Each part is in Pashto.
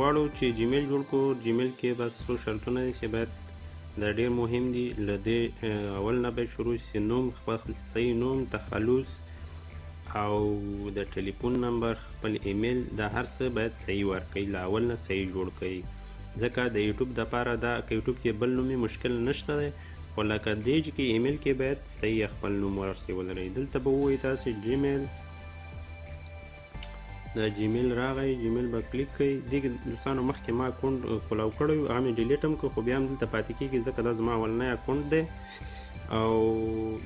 غواړو چې جیمیل جوړ کړو. جیمیل کې بس څو شرطونه دي چې باید دا ډېر مهم دي. له دې اول نه باید شروع شي. نوم، خپل صحیح نوم، تخلص او د ټلیفون نمبر، خپل ایمیل، دا هر څه باید صحیح ورکړئ. له اول نه صحیح جوړ کړئ، ځکه د یوټیوب دپاره دا که یوټیوب کې بل نوم مشکل نشته دی، خو لکه دیج کې ایمیل کې باید صحیح خپل نوم ورسې ولرئ. دلته به ووایي تاسې جیمیل، دا جیمیل راغی، جیمیل به کلیک کړئ. دې کې دوستانو مخکې ما اکاونټ کلاو کړی و، هغه مې ډیلیټ هم کړ، خو بیا هم دلته پاتې کېږي ځکه دا زما اولنی اکاونټ دی او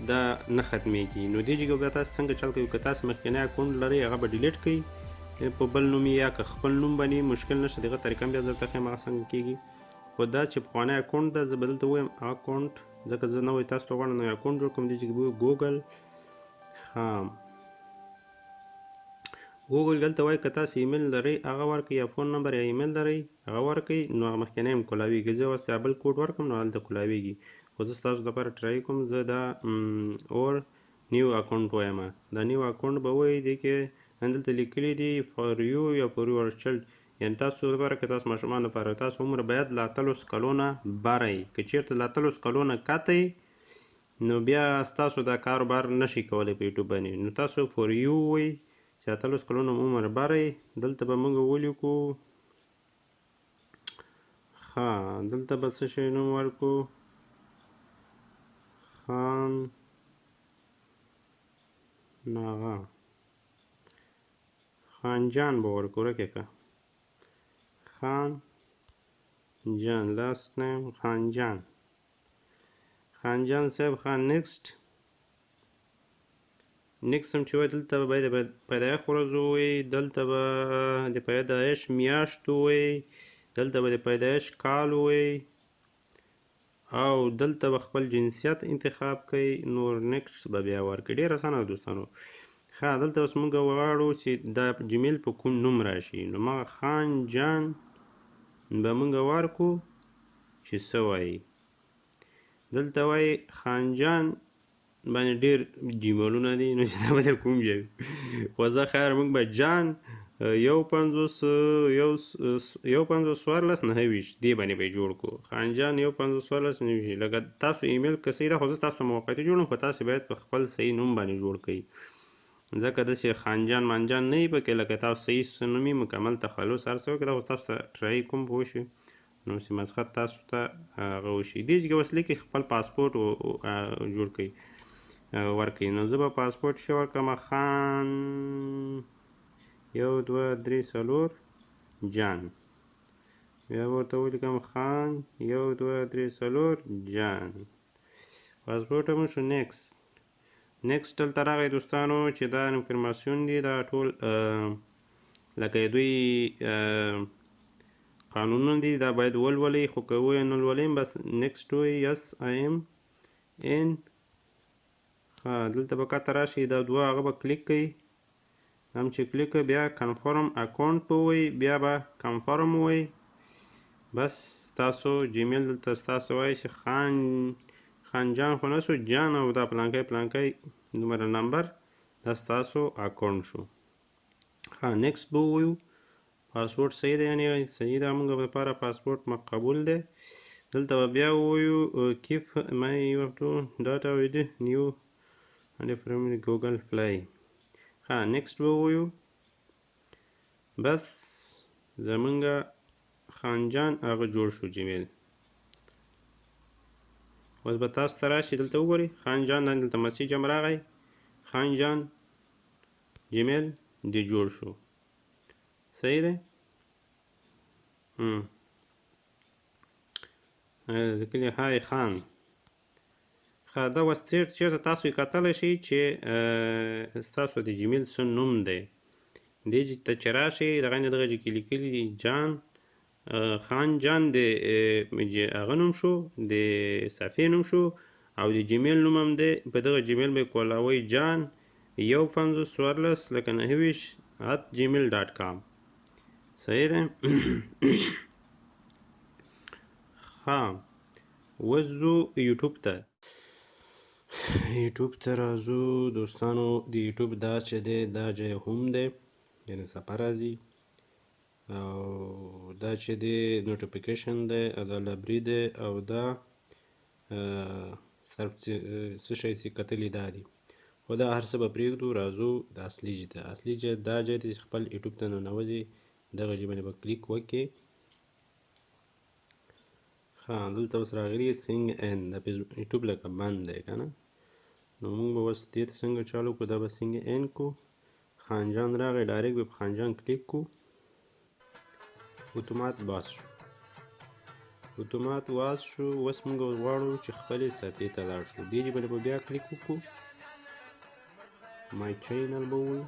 دا نه ختمیږي. نو دې جګه بیا تاسو څنګه چل کوئ؟ که تاسو مخکینی اکاونټ لرئ هغه به ډیلیټ کړئ په بل نوم یا که خپل نوم باندې مشکل نشته، دغه طریقه بیا درته ښیم هغه څنګه کېږي. خو دا چې پخوانی اکاونټ ده، زه به دلته ووایم اکاونټ، ځکه زه نوی تاسو ته غواړم نوی اکاونټ جوړ کړم. دې جګه به ووایو ګوګل. ګوګل دلته وایي که تاسو ایمیل لرئ هغه ورکړئ، یا فون نمبر یا ایمیل لرئ هغه ورکړئ، نو هغه مخکینی هم کولاویږي. زه اوس بیا بل کوډ ورکړم نو هلته کولاویږي، خو زه ستاسو لپاره ټرای کوم. زه دا اور نیو اکاونټ وایم. دا نیو اکاونټ به وایي دې کې دلته لیکلي دي فار یو یا فار یور چلډ، یعنې تاسو لپاره که تاسو ماشومان لپاره تاسو عمر باید له 18 کالو نه بره یي. که چېرته له 18 کالو نه کاته یي نو بیا ستاسو دا کاروبار نشئ کولی په یوټیوب باندې. نو تاسو فار یو وایي چې 18 کلونو عمر بره یي. دلته به موږ ولیکو دلته به څه شی نوم ورکړو؟ خان ناغه، خانجان به ورکړو. ورکې که خان جان، لاست نیم خانجان، خانجان صاحب. خان نیکسټ هم چې وایي دلته به باید د پیدایښت ورځ ووایي، دلته به د پیدایښت میاشت ووایي، دلته به د پیدایښت کال ووایي او دلته به خپل جنسیت انتخاب کړئ. نور نیکسټ به بیا ورکړئ. ډېر اسانه ده دوستانو. دلته اوس موږ غواړو چې دا جیمیل په کوم نوم راشي، نو ما خان جان به موږ ورکړو چې څه وایي. دلته وایي خانجان باندې ډېر جیمیلونه دي، نو چې دا به در کوم ځای وي، خو زه خیر موږ به جان 1514 دې باندې به یې جوړ کړو. خانجان 1514 لکه تاسو ایمیل که صحیح ده، خو زه تاسو ته موقتي جوړم، خو تاسو باید په خپل صحیح نوم باندې جوړ کړئ، ځکه داسې خانجان مانجان نه وي پکې. لکه تاسو صحیح نوم وي، مکمل تخلص هر څه وکړئ. دا خو تاسو ته ټرای کوم، پوه شوې، نو چې مسخت تاسو ته هغه وشي. دې جګه اوس لیکئ خپل پاسپورټ جوړ کړئ ورکړئ. نو زه به پاسپورټ شی ورکړم خان 1 2 3 4 جان، بیا به ورته ولیکم خان 1 2 3 4 جان. پاسپورټ هم شو. نیکسټ دلته راغی دوستانو چې دا انفرماسیون دي، دا ټول لکه دوی قانونونه دي، دا باید ولولئ، خو که ووایئ نه لولئ بس نیکسټ ووایئ. یس آی ایم ان. دلته به کته راشي، دا دوه هغه به کلیک کوئ. هم چې کلیک کوئ بیا کنفرم اکاونټ به ووایئ، بیا به کنفرم ووایئ. بس تاسو جیمیل دلته ستاسو وایي چې خانجان خو نه شو، جان او دا پلانکی پلانکی دومره نمبر، دا ستاسو اکاونټ شو. نیکسټ به ووایو. پاسورډ صحیح دی، یعنې صحیح ده موږ لپاره پاسپورټ مقبول دی. دلته به بیا ووایو کیف مای یو ټو ډاټا وید نیو and from Google Play. نیکسټ به ووایو. بس زمونږ خانجان هغه جوړ شو جیمیل. اوس به تاسو ته راشي، دلته وګورئ خانجان، دلته مسیج هم راغی، خانجان جیمیل دې جوړ شو. صحیح دی. لیکلي های خان. دا اوس چېرته تاسو یې کتلی شئ چې ستاسو د جیمیل څه نوم دی. دې ته چې راشئ دغه چې کې لیکلي دي جان، خان جان د هغه نوم شو، د صفحې نوم شو، او د جیمیل نوم هم دی. په دغه جیمیل به یې کولاوئ جان 1514@gmail.com. صحیح دی. اوس ځو یوټیوب ته. یوټیوب ته راځو دوستانو. د یوټیوب دا چې دی دا ځای هوم دی، یعنې صفحه راځي، او دا چې دی نوټیفیکیشن دی دا لایبرري دی او دا صرف څه شی چې کتلي دا دي خو دا هر څه به پرېږدو راځو د اصلي ځای ته اصلي ځای دا ځای دی چې خپل یوټیوب ته ننوځئ دغه ځای باندې به کلیک وکړئ ها دلته اوس راغلي سینګ ان دا یوټیوب لکه بند دی که نه نو موږ به اوس دې ته څنګه چالو کړو دا به سینګ ان کو خانجان راغی ډایرکټ به په خانجان کلیک کو اتومات باز شو اتومات واز شو اوس موږ غواړو چې خپلې صفحې ته لاړ شو دې باندې به بیا کلیک وکړو مای چینل به ووایو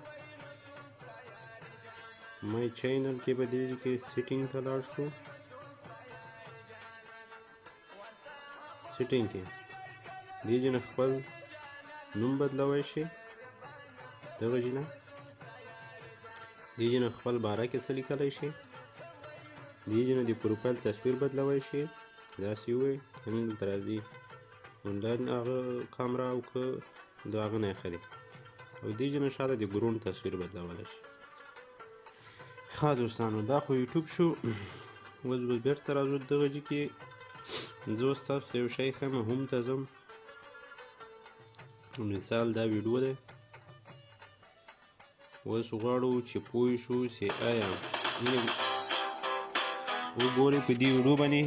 مای چینل کې به دې کې سیټینګ ته لاړ شو سیټینګ کې دې نه خپل نوم بدلوی شي دغه نه دې نه خپل باره کې څه لیکلی شي دې نه د پروفایل تصویر بدلوی شي داسې ووایي نن دلته راځي آنلاین هغه کامرا او که د هغه نه ښه دی او دې نه شاته د ګرون تصویر بدلولی شي ښه دوستانو دا خو یوټیوب شو اوس به بېرته راځو دغه ځای کې زه اوس تاسو ته یو شی ښیم هوم ته ځم مثال دا ویډیو دی اوس غواړو چې پوه شو چې آیا وګورئ په دې ویډیو باندې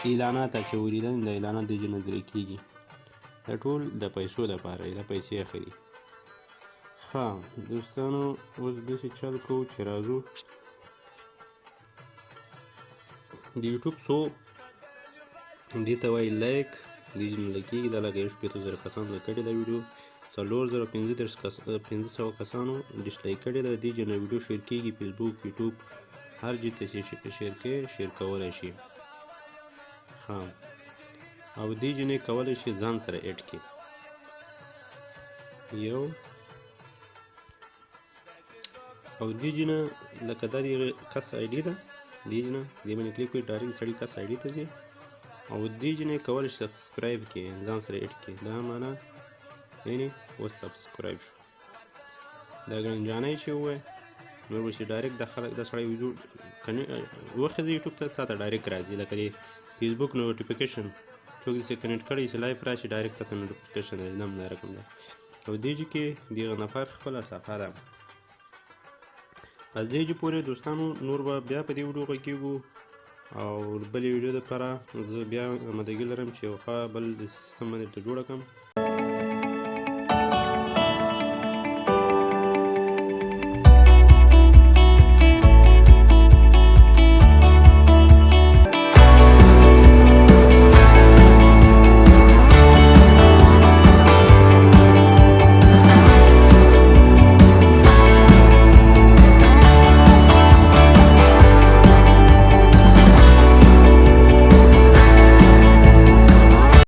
اعلانات اچولي دي د اعلانات دې ځای نه درې کېږي دا ټول د پیسو لپاره دا پیسې اخلي ښه دوستانو اوس داسې چل کوو چې راځو د یوټیوب څو دې ته وایي لایک دې ځای نه لګېږي دا لکه 150,000 کسانو لایک کړې دا ویډیو 4,500 کسانو ډسلایک کړې ده دې ځای نه ویډیو شیر کېږي فیسبوک یوټیوب هر ځای ته چې شیر کوې شیر کولی شي ها او دې ځای نه کولی شي ځان سره ایډ کړي یو او دې ځای نه لکه دا د کس آی ډي ده دې ځای نه دې باندې کلیک کړئ ډایرکټ سړي کس آی ډي ته ځي او دې ځای نه کولی شي سبسکرایب کړي ځان سره ایډ کړي دا معنا یعنې اوس سبسکرایب شو دا ګنجانۍ چې ووایه نور به چې ډایرکټ دا خلک دا سړی ویډیو وښځي یوټیوب ته تا ته ډایرکټ راځي لکه د فیسبوک نوټیفیکیشن څوک داسې کنیکټ کړی چې لایف راشي ډایرکټ تا ته نوټیفیکیشن راځي دا همدا رقم ده او دې ځای کې دغه نفر خپله صفحه ده بس دې ځای پورې دوستانو نور به بیا په دې ویډیو غږېږو او بلې ویډیو دپاره زه بیا آمادګي لرم چې یو ښه بل د سیستم باندې درته جوړه کړم